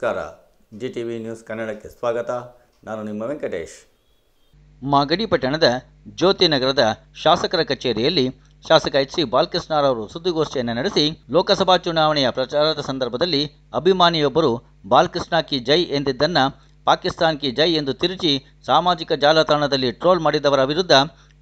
ನಮಸ್ಕಾರ. GTV news ಕನ್ನಡಕ್ಕೆ ಸ್ವಾಗತ. ನಾನು ನಿಮ್ಮ ವೆಂಕಟೇಶ್. ಮಾಗಡಿ ಪಟ್ಟಣದ ಜ್ಯೋತಿನಗರದ ಶಾಸಕರ ಕಚೇರಿಯಲ್ಲಿ ಶಾಸಕ HC ಬಾಲಕೃಷ್ಣರವರು ಸುದ್ದಿಗೋಷ್ಠಿಯನ್ನು ನಡೆಸಿ ಲೋಕಸಭಾ ಚುನಾವಣೆಯ ಪ್ರಚಾರದ ಸಂದರ್ಭದಲ್ಲಿ ಅಭಿಮಾನಿಯೊಬ್ಬರು ಬಾಲಕೃಷ್ಣ ಕಿ ಜೈ ಎಂದಿದ್ದನ್ನು ಪಾಕಿಸ್ತಾನ್ ಕಿ ಜೈ ಎಂದು ತಿರುಚಿ ಸಾಮಾಜಿಕ ಜಾಲತಾಣದಲ್ಲಿ ಟ್ರೋಲ್ ಮಾಡಿದವರ ವಿರುದ್ಧ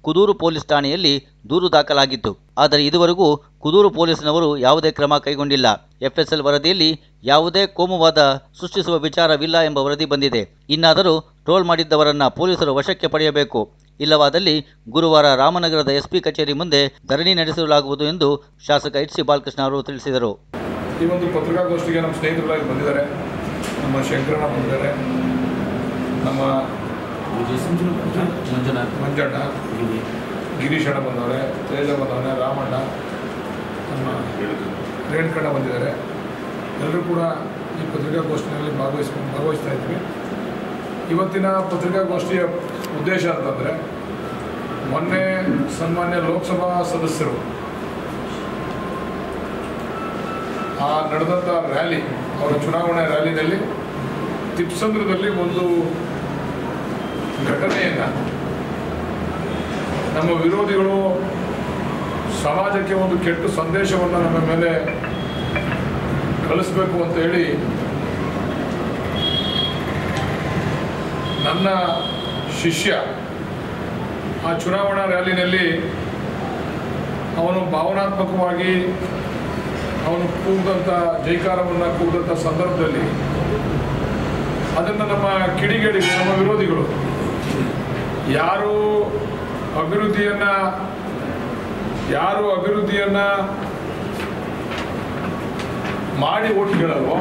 ಕುದೂರು ಪೊಲೀಸ್ ಠಾಣೆಯಲ್ಲಿ ದೂರು ದಾಖಲಾಗಿತ್ತು. ಆದರೆ ಇದುವರೆಗೂ ಕುದೂರು ಪೊಲೀಸ್ನವರು ಯಾವುದೇ ಕ್ರಮ ಕೈಗೊಂಡಿಲ್ಲ. FSL ವರದಿಯಲ್ಲಿ ಯಾವುದೇ ಕೋಮುವಾದ ಸೃಷ್ಟಿಸುವ ವಿಚಾರವಿಲ್ಲ ಎಂಬ ವರದಿ ಬಂದಿದೆ. ಇನ್ನಾದರೂ ಟ್ರೋಲ್ ಮಾಡಿದ್ದವರನ್ನು ಪೊಲೀಸರು ವಶಕ್ಕೆ ಪಡೆಯಬೇಕು. ಇಲ್ಲವಾದಲ್ಲಿ ಗುರುವಾರ ರಾಮನಗರದ SP ಕಚೇರಿ ಮುಂದೆ ಧರಣಿ ನಡೆಸಲಾಗುವುದು ಎಂದು ಶಾಸಕ HC ಬಾಲಕೃಷ್ಣ ಅವರು ತಿಳಿಸಿದರು. ಈ ಒಂದು ಪತ್ರಿಕಾಗೋಷ್ಠಿಗೆ ನಮ್ಮ ಸ್ನೇಹಿತರುಗಳು ಬಂದಿದ್ದಾರೆ. ನಮ್ಮ ಶಂಕರಣ್ಣ ಬಂದಿದ್ದಾರೆ, ನಮ್ಮ ಮಂಜಣ್ಣ, ಗಿರೀಶಣ್ಣ ಬಂದವರೆ, ತೇಜ ಬಂದವರೆ, ರಾಮಣ್ಣ, ನಮ್ಮ ರೇಣುಕಣ್ಣ ಬಂದಿದ್ದಾರೆ. ಎಲ್ಲರೂ ಕೂಡ ಈ ಪತ್ರಿಕಾಗೋಷ್ಠಿಯಲ್ಲಿ ಭಾಗವಹಿಸ್ತಾ ಇದ್ವಿ. ಇವತ್ತಿನ ಪತ್ರಿಕಾಗೋಷ್ಠಿಯ ಉದ್ದೇಶ ಅಂತಂದರೆ, ಮೊನ್ನೆ ಸನ್ಮಾನ್ಯ ಲೋಕಸಭಾ ಸದಸ್ಯರು ನಡೆದಂಥ ರ್ಯಾಲಿ, ಅವರ ಚುನಾವಣಾ ರ್ಯಾಲಿನಲ್ಲಿ ತಿಪ್ಸಂದ್ರದಲ್ಲಿ ಒಂದು ಘಟನೆಯನ್ನು ನಮ್ಮ ವಿರೋಧಿಗಳು ಸಮಾಜಕ್ಕೆ ಒಂದು ಕೆಟ್ಟ ಸಂದೇಶವನ್ನು ನಮ್ಮ ಮೇಲೆ ಕಳಿಸ್ಬೇಕು ಅಂತ ಹೇಳಿ ನನ್ನ ಶಿಷ್ಯ ಆ ಚುನಾವಣಾ ರ್ಯಾಲಿನಲ್ಲಿ ಅವನು ಭಾವನಾತ್ಮಕವಾಗಿ ಅವನು ಕೂಗಿದಂಥ ಜೈಕಾರವನ್ನು ಕೂಗಿದಂಥ ಸಂದರ್ಭದಲ್ಲಿ ಅದನ್ನು ನಮ್ಮ ಕಿಡಿಗೇಡಿ, ನಮ್ಮ ವಿರೋಧಿಗಳು ಯಾರು ಅಭಿವೃದ್ಧಿಯನ್ನು ಮಾಡಿ ಓಟ್ ಕೇಳಲ್ವೋ,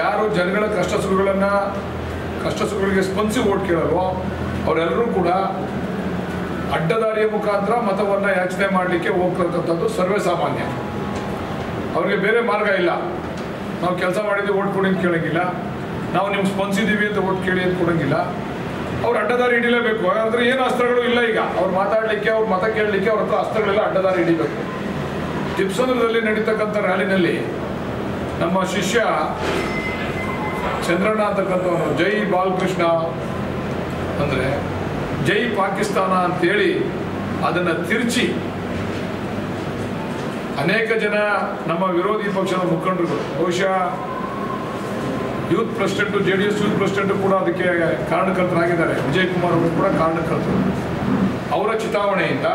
ಯಾರು ಜನಗಳ ಕಷ್ಟ ಸುಖಗಳಿಗೆ ಸ್ಪಂದಿಸಿ ಓಟ್ ಕೇಳಲ್ವೋ ಅವರೆಲ್ಲರೂ ಕೂಡ ಅಡ್ಡದಾರಿಯ ಮುಖಾಂತರ ಮತವನ್ನು ಯಾಚನೆ ಮಾಡಲಿಕ್ಕೆ ಹೋಗ್ತಕ್ಕಂಥದ್ದು ಸರ್ವೇ ಸಾಮಾನ್ಯ. ಅವ್ರಿಗೆ ಬೇರೆ ಮಾರ್ಗ ಇಲ್ಲ. ನಾವು ಕೆಲಸ ಮಾಡಿದ್ವಿ ಓಟ್ ಕೊಡಿ ಅಂತ ಕೇಳೋಂಗಿಲ್ಲ, ನಾವು ನಿಮ್ಗೆ ಸ್ಪಂದಿಸಿದ್ದೀವಿ ಅಂತ ಓಟ್ ಕೇಳಿ ಅಂತ ಕೊಡೋಂಗಿಲ್ಲ. ಅವ್ರು ಅಡ್ಡದಾರಿ ಹಿಡಿಲೇಬೇಕು. ಹಾಗಾದ್ರೆ ಏನು ಅಸ್ತ್ರಗಳು ಇಲ್ಲ. ಈಗ ಅವ್ರು ಮಾತಾಡಲಿಕ್ಕೆ, ಅವ್ರು ಮತ ಕೇಳಲಿಕ್ಕೆ ಅವ್ರ ಅಸ್ತ್ರಗಳೆಲ್ಲ ಅಡ್ಡದಾರಿ ಹಿಡಿಬೇಕು. ತಿಪ್ಸಂದ್ರದಲ್ಲಿ ನಡೀತಕ್ಕಂಥ ರ್ಯಾಲಿನಲ್ಲಿ ನಮ್ಮ ಶಿಷ್ಯ ಚಂದ್ರಣ್ಣ ಅಂತಕ್ಕಂಥವನು ಜೈ ಬಾಲಕೃಷ್ಣ ಅಂದರೆ ಜೈ ಪಾಕಿಸ್ತಾನ ಅಂತೇಳಿ ಅದನ್ನು ತಿರುಚಿ ಅನೇಕ ಜನ ನಮ್ಮ ವಿರೋಧಿ ಪಕ್ಷದ ಮುಖಂಡರುಗಳು, ಬಹುಶಃ youth president, JDS youth president ಕೂಡ ಅದಕ್ಕೆ ಕಾರಣಕರ್ತರಾಗಿದ್ದಾರೆ. ವಿಜಯ್ ಕುಮಾರ್ ಅವರು ಕೂಡ ಕಾರಣಕರ್ತರು. ಅವರ ಚಿತಾವಣೆಯಿಂದ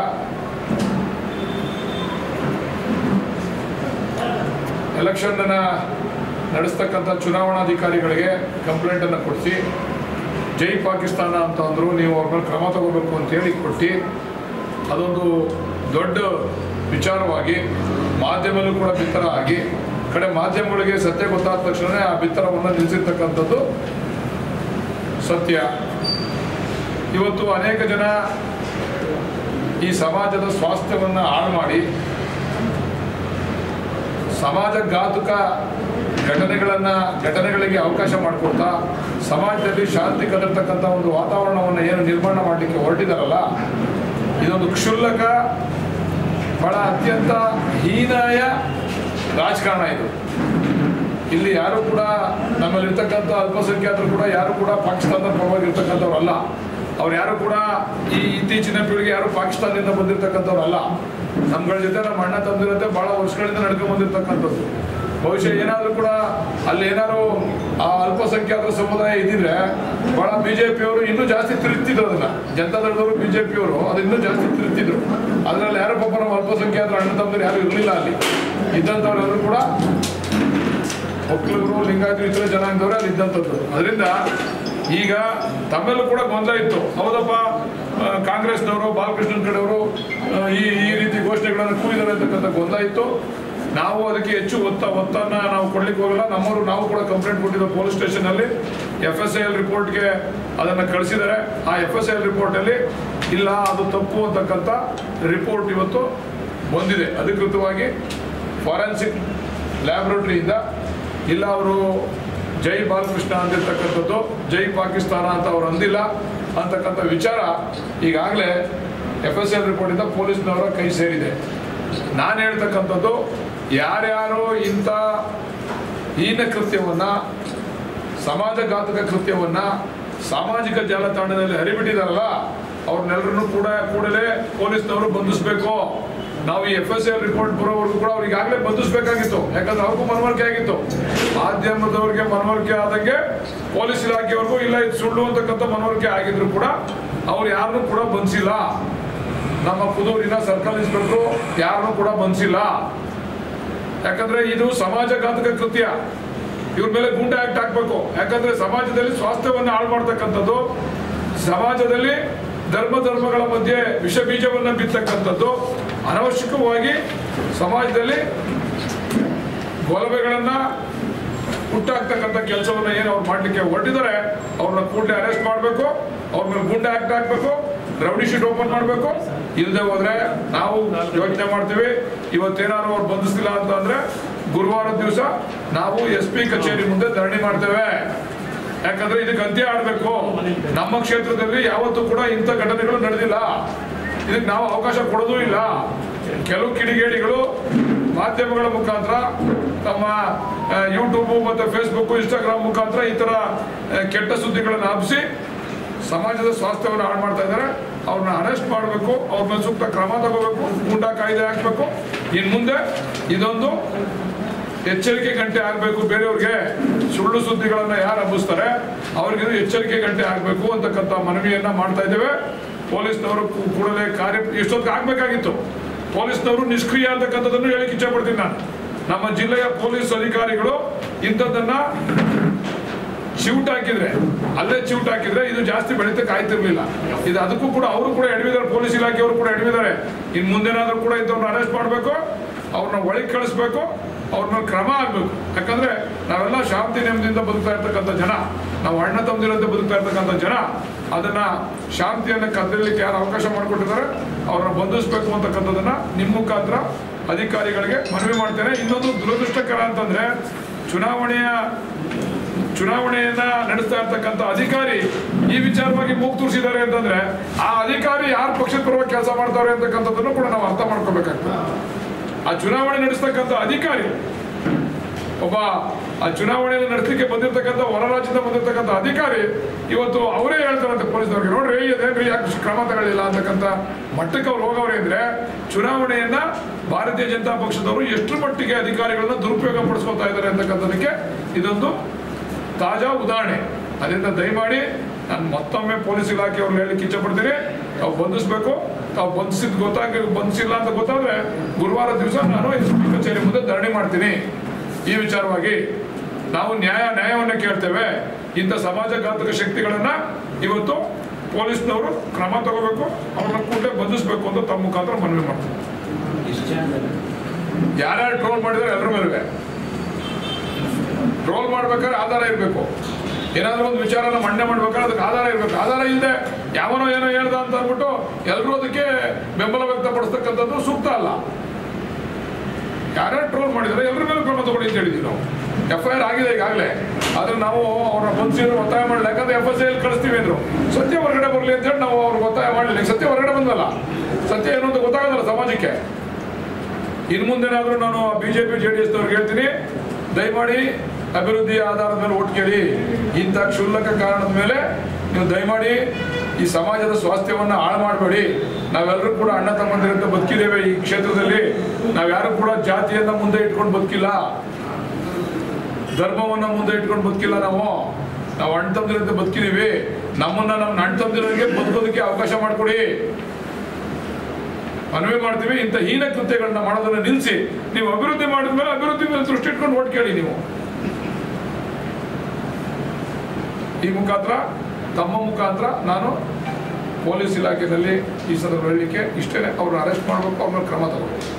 ಎಲೆಕ್ಷನ್ನ ನಡೆಸ್ತಕ್ಕಂಥ ಚುನಾವಣಾಧಿಕಾರಿಗಳಿಗೆ ಕಂಪ್ಲೇಂಟನ್ನು ಕೊಡಿಸಿ ಜೈ ಪಾಕಿಸ್ತಾನ ಅಂತ ಅಂದರು, ನೀವು ಅವ್ರ ಮೇಲೆ ಕ್ರಮ ತಗೋಬೇಕು ಅಂತೇಳಿ ಕೊಟ್ಟು ಅದೊಂದು ದೊಡ್ಡ ವಿಚಾರವಾಗಿ ಮಾಧ್ಯಮದಲ್ಲೂ ಕೂಡ ಬಿತ್ತರ ಆಗಿ ಕಡೆ ಮಾಧ್ಯಮಗಳಿಗೆ ಸತ್ಯ ಗೊತ್ತಾದ ತಕ್ಷಣ ಆ ಬಿತ್ತರವನ್ನು ನಿಲ್ಲಿಸಿರ್ತಕ್ಕಂಥದ್ದು ಸತ್ಯ. ಇವತ್ತು ಅನೇಕ ಜನ ಈ ಸಮಾಜದ ಸ್ವಾಸ್ಥ್ಯವನ್ನು ಹಾಳು ಮಾಡಿ ಸಮಾಜಘಾತುಕ ಘಟನೆಗಳಿಗೆ ಅವಕಾಶ ಮಾಡಿಕೊಡ್ತಾ ಸಮಾಜದಲ್ಲಿ ಶಾಂತಿ ಕದರ್ತಕ್ಕಂಥ ಒಂದು ವಾತಾವರಣವನ್ನು ಏನು ನಿರ್ಮಾಣ ಮಾಡಲಿಕ್ಕೆ ಹೊರಟಿದಾರಲ್ಲ, ಇದೊಂದು ಕ್ಷುಲ್ಲಕ, ಬಹಳ ಅತ್ಯಂತ ಹೀನಾಯ ರಾಜಕಾರಣ ಇದು. ಇಲ್ಲಿ ಯಾರು ಕೂಡ ನಮ್ಮಲ್ಲಿರ್ತಕ್ಕಂಥ ಅಲ್ಪಸಂಖ್ಯಾತರು ಕೂಡ ಯಾರು ಕೂಡ ಪಾಕಿಸ್ತಾನದ ಪರವಾಗಿರ್ತಕ್ಕಂಥವ್ರು ಅಲ್ಲ. ಅವ್ರು ಯಾರು ಕೂಡ ಈ ಇತ್ತೀಚಿನ ಪೀಳಿಗೆ ಯಾರು ಪಾಕಿಸ್ತಾನದಿಂದ ಬಂದಿರತಕ್ಕಂಥವ್ರು ಅಲ್ಲ. ನಮ್ಗಳ ಜೊತೆ ನಮ್ಮ ಅಣ್ಣ ತಂದಿರತ್ತೆ ಭಾಳ ವರ್ಷಗಳಿಂದ ನಡ್ಕೊಂಡು ಬಂದಿರತಕ್ಕಂಥದ್ದು. ಬಹುಶಃ ಏನಾದರೂ ಕೂಡ ಅಲ್ಲಿ ಏನಾದ್ರು ಆ ಅಲ್ಪಸಂಖ್ಯಾತರ ಸಮುದಾಯ ಇದ್ದಿದ್ರೆ ಭಾಳ BJPಯವರು ಇನ್ನೂ ಜಾಸ್ತಿ ತಿರುಗ್ತಿದ್ರು. ಅದನ್ನ ಜನತಾದಳದವರು BJPಯವರು ಅದು ಇನ್ನೂ ಜಾಸ್ತಿ ತಿರುಗ್ತಿದ್ರು. ಅದರಲ್ಲಿ ಯಾರು ಪಾಪ ನಮ್ಮ ಅಲ್ಪಸಂಖ್ಯಾತರ ಅಣ್ಣ ತಮ್ಮರು ಯಾರು ಇರಲಿಲ್ಲ. ಅಲ್ಲಿ ಇದ್ದಂಥವ್ರೆಲ್ಲರೂ ಕೂಡ ಒಕ್ಕಲಿಗರು, ಲಿಂಗಾಯತರು, ಇತರ ಜನಾಂಗದವರು ಅಲ್ಲಿ ಇದ್ದಂಥದ್ದು. ಅದರಿಂದ ಈಗ ತಮ್ಮೆಲ್ಲೂ ಕೂಡ ಗೊಂದಲ ಇತ್ತು. ಹೌದಪ್ಪ, ಕಾಂಗ್ರೆಸ್ನವರು, ಬಾಲಕೃಷ್ಣನ್ ಕಡೆಯವರು ಈ ರೀತಿ ಘೋಷಣೆಗಳನ್ನು ಕೂಗಿದ್ದಾರೆ ಅಂತಕ್ಕಂಥ ಗೊಂದಲ ಇತ್ತು. ನಾವು ಅದಕ್ಕೆ ಹೆಚ್ಚು ಒತ್ತನ್ನು ನಾವು ಕೊಡ್ಲಿಕ್ಕೆ ಹೋಗಲ್ಲ. ನಾವು ಕೂಡ ಕಂಪ್ಲೇಂಟ್ ಕೊಟ್ಟಿದ್ದ ಪೊಲೀಸ್ ಸ್ಟೇಷನಲ್ಲಿ FSIL ರಿಪೋರ್ಟ್ಗೆ ಅದನ್ನು ಕಳಿಸಿದ್ದಾರೆ. ಆ FSIL ರಿಪೋರ್ಟಲ್ಲಿ ಇಲ್ಲ, ಅದು ತಪ್ಪು ಅಂತಕ್ಕಂಥ ರಿಪೋರ್ಟ್ ಇವತ್ತು ಬಂದಿದೆ ಅಧಿಕೃತವಾಗಿ ಫಾರೆನ್ಸಿಕ್ ಲ್ಯಾಬ್ರೋಟರಿಯಿಂದ. ಇಲ್ಲ, ಅವರು ಜೈ ಬಾಲಕೃಷ್ಣ ಅಂದಿರ್ತಕ್ಕಂಥದ್ದು ಜೈ ಪಾಕಿಸ್ತಾನ ಅಂತ ಅವ್ರು ಅಂದಿಲ್ಲ ಅಂತಕ್ಕಂಥ ವಿಚಾರ ಈಗಾಗಲೇ FSIL ರಿಪೋರ್ಟಿಂದ ಪೊಲೀಸ್ನವರ ಕೈ ಸೇರಿದೆ. ನಾನು ಹೇಳ್ತಕ್ಕಂಥದ್ದು, ಯಾರ್ಯಾರು ಇಂಥ ಹೀನ ಕೃತ್ಯವನ್ನು, ಸಮಾಜಘಾತಕ ಕೃತ್ಯವನ್ನು ಸಾಮಾಜಿಕ ಜಾಲತಾಣದಲ್ಲಿ ಹರಿಬಿಟ್ಟಿದಾರಲ್ಲ, ಅವ್ರನ್ನೆಲ್ಲರನ್ನೂ ಕೂಡಲೇ ಪೊಲೀಸ್ನವರು ಬಂಧಿಸಬೇಕು. ನಾವು ಈ FSL ರಿಪೋರ್ಟ್ ಬರೋವರೆಗೂ ಕೂಡ ಅವ್ರಿಗೆ ಈಗಾಗಲೇ ಬಂಧಿಸಬೇಕಾಗಿತ್ತು. ಯಾಕಂದ್ರೆ ಅವ್ರಿಗೂ ಮನವರಿಕೆ ಆಗಿತ್ತು. ಮಾಧ್ಯಮದವ್ರಿಗೆ ಮನವರಿಕೆ ಆದಂಗೆ ಪೊಲೀಸ್ ಇಲಾಖೆಯವ್ರಿಗೂ ಇಲ್ಲ ಇದು ಸುಳ್ಳು ಅಂತಕ್ಕಂಥ ಮನವರಿಕೆ ಆಗಿದ್ರು ಕೂಡ ಅವ್ರು ಯಾರನ್ನೂ ಕೂಡ ಬಂಧಿಸಿಲ್ಲ. ನಮ್ಮ ಪುದೂರಿನ ಸರ್ಕಲ್ ಇನ್ಸ್ಪೆಕ್ಟ್ರು ಯಾರನ್ನೂ ಕೂಡ ಬಂಧಿಸಿಲ್ಲ. ಯಾಕಂದ್ರೆ ಇದು ಸಮಾಜಘಾತಕ ಕೃತ್ಯ. ಇವ್ರ ಮೇಲೆ ಗೂಂಡಾ ಆಕ್ಟ್ ಹಾಕ್ಬೇಕು. ಯಾಕಂದ್ರೆ ಸಮಾಜದಲ್ಲಿ ಸ್ವಾಸ್ಥ್ಯವನ್ನು ಹಾಳು ಮಾಡ್ತಕ್ಕಂಥದ್ದು, ಸಮಾಜದಲ್ಲಿ ಧರ್ಮಗಳ ಮಧ್ಯೆ ವಿಷ ಬೀಜವನ್ನು ಬಿತ್ತಕ್ಕಂಥದ್ದು, ಅನವಶ್ಯಕವಾಗಿ ಸಮಾಜದಲ್ಲಿ ಗಲಭೆಗಳನ್ನ ಹುಟ್ಟಾಕ್ತಕ್ಕಂಥ ಕೆಲಸವನ್ನ ಏನು ಅವ್ರು ಮಾಡ್ಲಿಕ್ಕೆ ಹೊರಟಿದ್ದಾರೆ, ಅವ್ರನ್ನ ಕೂಡಲೇ ಅರೆಸ್ಟ್ ಮಾಡಬೇಕು. ಅವ್ರ ಮೇಲೆ ಗೂಂಡಾ ಆಕ್ಟ್ ಹಾಕ್ಬೇಕು, ರೌಡಿ ಶೀಟ್ ಓಪನ್ ಮಾಡಬೇಕು. ಇಲ್ಲದೆ ಹೋದ್ರೆ ನಾವು ಯೋಚನೆ ಮಾಡ್ತೀವಿ, ಇವತ್ತೇನಾದ್ರು ಅವ್ರು ಬಂಧಿಸ್ತಿಲ್ಲ ಅಂತಂದ್ರೆ ಗುರುವಾರದ ದಿವಸ ನಾವು SP ಕಚೇರಿ ಮುಂದೆ ಧರಣಿ ಮಾಡ್ತೇವೆ. ಯಾಕಂದ್ರೆ ಇದಕ್ಕೆ ಅಂತ್ಯ ಆಡಬೇಕು. ನಮ್ಮ ಕ್ಷೇತ್ರದಲ್ಲಿ ಯಾವತ್ತೂ ಕೂಡ ಇಂಥ ಘಟನೆಗಳು ನಡೆದಿಲ್ಲ. ಇದಕ್ಕೆ ನಾವು ಅವಕಾಶ ಕೊಡೋದೂ ಇಲ್ಲ. ಕೆಲವು ಕಿಡಿಗೇಡಿಗಳು ಮಾಧ್ಯಮಗಳ ಮುಖಾಂತರ, ತಮ್ಮ ಯೂಟ್ಯೂಬ್ ಮತ್ತು ಫೇಸ್ಬುಕ್, ಇನ್ಸ್ಟಾಗ್ರಾಮ್ ಮುಖಾಂತರ ಈ ಥರ ಕೆಟ್ಟ ಸುದ್ದಿಗಳನ್ನು ಹಬ್ಬಿಸಿ ಸಮಾಜದ ಸ್ವಾಸ್ಥ್ಯವನ್ನು ಹಾಳು ಮಾಡ್ತಾ ಇದ್ದಾರೆ. ಅವ್ರನ್ನ ಅರೆಸ್ಟ್ ಮಾಡಬೇಕು, ಅವ್ರ ಮೇಲೆ ಸೂಕ್ತ ಕ್ರಮ ತಗೋಬೇಕು, ಗೂಂಡಾ ಕಾಯ್ದೆ ಹಾಕಬೇಕು. ಇನ್ನು ಮುಂದೆ ಇದೊಂದು ಎಚ್ಚರಿಕೆ ಗಂಟೆ ಆಗಬೇಕು. ಬೇರೆಯವ್ರಿಗೆ ಸುಳ್ಳು ಸುದ್ದಿಗಳನ್ನು ಯಾರು ಹಬ್ಬಿಸ್ತಾರೆ ಅವ್ರಿಗೆ ಎಚ್ಚರಿಕೆ ಗಂಟೆ ಆಗಬೇಕು ಅಂತಕ್ಕಂಥ ಮನವಿಯನ್ನ ಮಾಡ್ತಾ ಇದ್ದೇವೆ. ಪೊಲೀಸ್ನವರು ಕೂಡಲೇ ಇಷ್ಟೊತ್ತಿಗೆ ಆಗಬೇಕಾಗಿತ್ತು. ಪೊಲೀಸ್ನವರು ನಿಷ್ಕ್ರಿಯ ಅಂತಕ್ಕಂಥದ್ದನ್ನು ಹೇಳಿಕ್ಕೆ ಇಚ್ಛೆ ಪಡ್ತೀನಿ ನಾನು. ನಮ್ಮ ಜಿಲ್ಲೆಯ ಪೊಲೀಸ್ ಅಧಿಕಾರಿಗಳು ಇಂಥದ್ದನ್ನ ಚಿವುಟ್ ಹಾಕಿದ್ರೆ ಇದು ಜಾಸ್ತಿ ಬೆಳೀತಕ್ಕೆ ಆಯ್ತಿರ್ಲಿಲ್ಲ. ಇದು ಅದಕ್ಕೂ ಕೂಡ ಅವರು ಕೂಡ ಎಡವಿದ್ದಾರೆ, ಪೊಲೀಸ್ ಇಲಾಖೆಯವರು ಕೂಡ ಎಡವಿದ್ದಾರೆ. ಇನ್ನು ಮುಂದೇನಾದ್ರೂ ಕೂಡ ಇಂಥವ್ರನ್ನ ಅರೆಸ್ಟ್ ಮಾಡಬೇಕು, ಅವ್ರನ್ನ ಒಳಗೆ ಕಳಿಸ್ಬೇಕು, ಅವ್ರ ಮೇಲೆ ಕ್ರಮ ಆಗಬೇಕು. ಯಾಕಂದ್ರೆ ನಾವೆಲ್ಲ ಶಾಂತಿ ನೆಮ್ಮದಿಯಿಂದ ಬದುಕ್ತಾ ಇರ್ತಕ್ಕಂಥ ಜನ, ನಾವು ಅಣ್ಣ ತಮ್ಮದಿರಂತೆ ಬದುಕ್ತಾ ಇರ್ತಕ್ಕಂಥ ಜನ. ಅದನ್ನ ಶಾಂತಿಯನ್ನು ಕದ್ದಲಿಕ್ಕೆ ಯಾರು ಅವಕಾಶ ಮಾಡಿಕೊಟ್ಟಿದ್ದಾರೆ ಅವ್ರನ್ನ ಬಂಧಿಸಬೇಕು ಅಂತಕ್ಕಂಥದ್ದನ್ನ ನಿಮ್ಮ ಮುಖಾಂತರ ಅಧಿಕಾರಿಗಳಿಗೆ ಮನವಿ ಮಾಡ್ತೇನೆ. ಇನ್ನೊಂದು ದುರದೃಷ್ಟಕರ ಅಂತಂದ್ರೆ ಚುನಾವಣೆಯನ್ನ ನಡೆಸ್ತಾ ಇರ್ತಕ್ಕಂಥ ಅಧಿಕಾರಿ ಈ ವಿಚಾರವಾಗಿ ಮೂಗು ತೂರಿಸಿದ್ದಾರೆ ಅಂತಂದ್ರೆ ಆ ಅಧಿಕಾರಿ ಯಾರ ಪಕ್ಷದ ಪರವಾಗಿ ಕೆಲಸ ಮಾಡ್ತಾರೆ ಅಂತಕ್ಕಂಥದ್ದನ್ನು ಕೂಡ ನಾವು ಅರ್ಥ ಮಾಡ್ಕೋಬೇಕಾಗ್ತದೆ. ಆ ಚುನಾವಣೆ ನಡೆಸ್ತಕ್ಕಂಥ ಅಧಿಕಾರಿ ಒಬ್ಬ ಆ ಚುನಾವಣೆಯನ್ನು ನಡೆಸಲಿಕ್ಕೆ ಬಂದಿರತಕ್ಕಂಥ ಹೊರ ರಾಜ್ಯದಿಂದ ಬಂದಿರತಕ್ಕಂಥ ಅಧಿಕಾರಿ ಇವತ್ತು ಅವರೇ ಹೇಳ್ತಾರಂತೆ ಪೊಲೀಸ್ನವ್ರಿಗೆ, ನೋಡ್ರಿ ಇದೇನ್ರಿ ಯಾಕೆ ಕ್ರಮ ತಗೊಳ್ಳಿಲ್ಲ ಅಂತಕ್ಕಂಥ ಮಟ್ಟಕ್ಕೆ ಅವ್ರು ಹೋಗವ್ರೆ ಅಂದ್ರೆ ಚುನಾವಣೆಯನ್ನ ಭಾರತೀಯ ಜನತಾ ಪಕ್ಷದವರು ಎಷ್ಟು ಮಟ್ಟಿಗೆ ಅಧಿಕಾರಿಗಳನ್ನ ದುರುಪಯೋಗ ಪಡಿಸ್ಕೊತಾ ಇದ್ದಾರೆ ಅಂತಕ್ಕಂಥದಕ್ಕೆ ಇದೊಂದು ತಾಜಾ ಉದಾಹರಣೆ. ಅದರಿಂದ ದಯಮಾಡಿ ನಾನು ಮತ್ತೊಮ್ಮೆ ಪೊಲೀಸ್ ಇಲಾಖೆಯವ್ರು ಹೇಳಲಿಕ್ಕೆ ಇಚ್ಛೆ ಪಡ್ತೀನಿ, ತಾವು ಬಂಧಿಸಬೇಕು. ತಾವು ಬಂಧಿಸಿಲ್ಲ ಅಂತ ಗೊತ್ತಾದ್ರೆ ಗುರುವಾರ ದಿವಸ ನಾನು SP ಕಚೇರಿ ಮುಂದೆ ಧರಣಿ ಮಾಡ್ತೀನಿ. ಈ ವಿಚಾರವಾಗಿ ನಾವು ನ್ಯಾಯವನ್ನು ಕೇಳ್ತೇವೆ. ಇಂಥ ಸಮಾಜಘಾತಕ ಶಕ್ತಿಗಳನ್ನ ಇವತ್ತು ಪೊಲೀಸ್ನವರು ಕ್ರಮ ತಗೋಬೇಕು, ಅವ್ರನ್ನ ಕೂಡಲೇ ಬಂಧಿಸಬೇಕು ಅಂತ ತಮ್ಮ ಮುಖಾಂತರ ಮನವಿ ಮಾಡ್ತೀನಿ. ಯಾರ್ಯಾರು ಟ್ರೋಲ್ ಮಾಡಿದರೆ ಎಲ್ಲರ ಮೇಲೆ ಟ್ರೋಲ್ ಮಾಡ್ಬೇಕಾದ್ರೆ ಆಧಾರ ಇರಬೇಕು. ಏನಾದ್ರೂ ಒಂದು ವಿಚಾರನ ಮಂಡನೆ ಮಾಡ್ಬೇಕಾದ್ರೆ ಅದಕ್ಕೆ ಆಧಾರ ಇರಬೇಕು. ಆಧಾರ ಇಲ್ಲದೆ ಯಾವನೋ ಏನೋ ಹೇಳ್ದ ಅಂತ ಅಂದ್ಬಿಟ್ಟು ಎಲ್ಲರೂ ಅದಕ್ಕೆ ಬೆಂಬಲ ವ್ಯಕ್ತಪಡಿಸ್ತಕ್ಕಂಥದ್ದು ಸೂಕ್ತ ಅಲ್ಲ. ಯಾರ್ಯಾರು ಟ್ರೋಲ್ ಮಾಡಿದರೆ ಎಲ್ಲರ ಮೇಲೆ ಕ್ರಮ ತಗೊಳ್ಳಿ ಅಂತ ಹೇಳಿದ್ವಿ ನಾವು. FIR ಆಗಿದೆ ಈಗಾಗಲೇ, ಆದ್ರೆ ನಾವು ಅವ್ರನ್ನ ಬಂಧಿಸಿದ್ರು ಒತ್ತಾಯ ಮಾಡಲಿಲ್ಲ. ಯಾಕಂದ್ರೆ FSL ಕಳಿಸ್ತೀವಿ ಅಂದ್ರು, ಸತ್ಯ ಹೊರಗಡೆ ಬರಲಿ ಅಂತ ಹೇಳಿ ನಾವು ಅವ್ರಿಗೆ ಒತ್ತಾಯ ಮಾಡಲಿಲ್ಲ. ಸತ್ಯ ಹೊರಗಡೆ ಬಂದಲ್ಲ, ಸತ್ಯ ಏನು ಅಂತ ಗೊತ್ತಾಗೋದಲ್ಲ ಸಮಾಜಕ್ಕೆ. ಇನ್ನು ಮುಂದೇನಾದ್ರೂ ನಾನು BJP JDSನವ್ರಿಗೆ ಹೇಳ್ತೀನಿ, ದಯಮಾಡಿ ಅಭಿವೃದ್ಧಿಯ ಆಧಾರದ ಮೇಲೆ ಓಟ್ ಕೇಳಿ. ಇಂಥ ಕ್ಷುಲ್ಲಕ ಕಾರಣದ ಮೇಲೆ ನೀವು ದಯಮಾಡಿ ಈ ಸಮಾಜದ ಸ್ವಾಸ್ಥ್ಯವನ್ನು ಹಾಳು ಮಾಡಬೇಡಿ. ನಾವೆಲ್ಲರೂ ಕೂಡ ಅಣ್ಣ ತಮ್ಮಂದಿರಂತೆ ಬದುಕಿದ್ದೇವೆ ಈ ಕ್ಷೇತ್ರದಲ್ಲಿ. ನಾವ್ಯಾರು ಕೂಡ ಜಾತಿಯನ್ನ ಮುಂದೆ ಇಟ್ಕೊಂಡು ಬದುಕಿಲ್ಲ, ಧರ್ಮವನ್ನ ಮುಂದೆ ಇಟ್ಕೊಂಡು ಬದುಕಿಲ್ಲ. ನಾವು ಅಣ್ಣ ತಮ್ಮಂದಿರಂತೆ ಬದುಕಿದೀವಿ. ನಮ್ಮ ಅಣ್ಣ ತಮ್ಮಂದಿರಿಗೆ ಬದುಕೋದಕ್ಕೆ ಅವಕಾಶ ಮಾಡಿಕೊಡಿ, ಮನವಿ ಮಾಡ್ತೀವಿ. ಇಂಥ ಹೀನ ಕೃತ್ಯಗಳನ್ನ ಮಾಡೋದನ್ನ ನಿಲ್ಲಿಸಿ ನೀವು ಅಭಿವೃದ್ಧಿ ಮಾಡಿದ್ಮೇಲೆ ಅಭಿವೃದ್ಧಿ ಮೇಲೆ ದೃಷ್ಟಿ ಇಟ್ಕೊಂಡು ಓಟ್ ಕೇಳಿ. ನೀವು ಈ ಮುಖಾಂತರ ತಮ್ಮ ಮುಖಾಂತರ ನಾನು ಪೊಲೀಸ್ ಇಲಾಖೆಯಲ್ಲಿ ಈ ಸಂದರ್ಭ ಹೇಳಲಿಕ್ಕೆ ಇಷ್ಟೇ, ಅವ್ರನ್ನ ಅರೆಸ್ಟ್ ಮಾಡಬೇಕು, ಅವ್ರ ಮೇಲೆ ಕ್ರಮ ತಗೋಬೇಕು.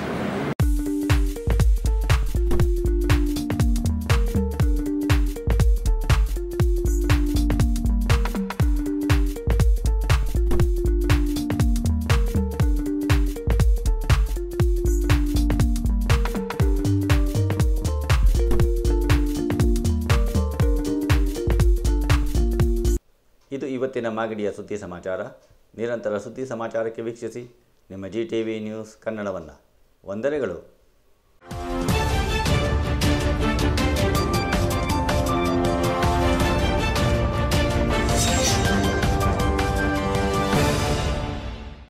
ಇದು ಇವತ್ತಿನ ಮಾಗಡಿಯ ಸುದ್ದಿ ಸಮಾಚಾರ. ನಿರಂತರ ಸುದ್ದಿ ಸಮಾಚಾರಕ್ಕೆ ವೀಕ್ಷಿಸಿ ನಿಮ್ಮ GTV ನ್ಯೂಸ್ ಕನ್ನಡವನ್ನು. ವಂದನೆಗಳು.